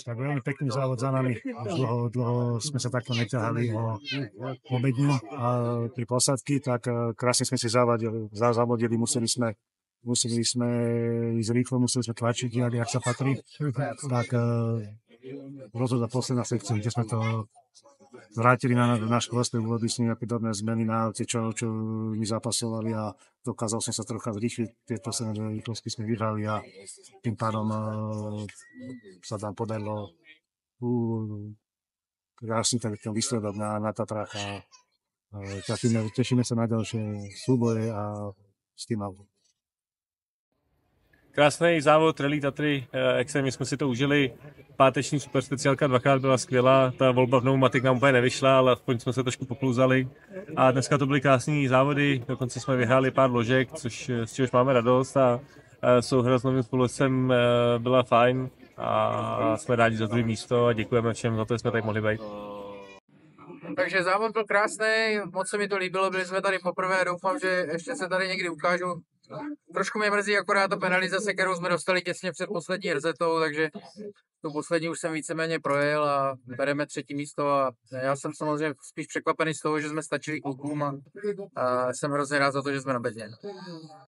Tak veľmi pekný závod za nami. Už dlho sme sa takto neťahali o obedňu a pri posádky, tak krásne sme si zavodili, museli sme ísť rýchlo, museli sme tlačiť, jak sa patrí. Tak rozhodla posledná sekcia, kde sme to vrátili na náš chvost, urobili s nejaké dobré zmeny na aute, čo my zapasovali a dokázal som sa trocha zrýchliť. Tie posledné rýchlosti sme vyhrali a tým pádom sa nám podarilo krásny ten výsledok na Tatrách a tešíme sa na ďalšie súboje a s tým autom. Krásný závod Rally Tatry, extrémně jsme si to užili. Páteční super speciálka dvakrát byla skvělá, ta volba v pneumatik nám úplně nevyšla, ale aspoň jsme se trošku poklouzali. A dneska to byly krásné závody, dokonce jsme vyhráli pár ložek, z čehož máme radost a souhra s novým společcem byla fajn a jsme rádi za druhé místo a děkujeme všem za to, že jsme tady mohli být. Takže závod byl krásný, moc se mi to líbilo, byli jsme tady poprvé, doufám, že ještě se tady někdy ukážu. Trošku mě mrzí akorát ta penalizace, kterou jsme dostali těsně před poslední RZou, takže tu poslední už jsem víceméně projel a bereme 3. místo a já jsem samozřejmě spíš překvapený z toho, že jsme stačili klukům a jsem hrozně rád za to, že jsme na bedně.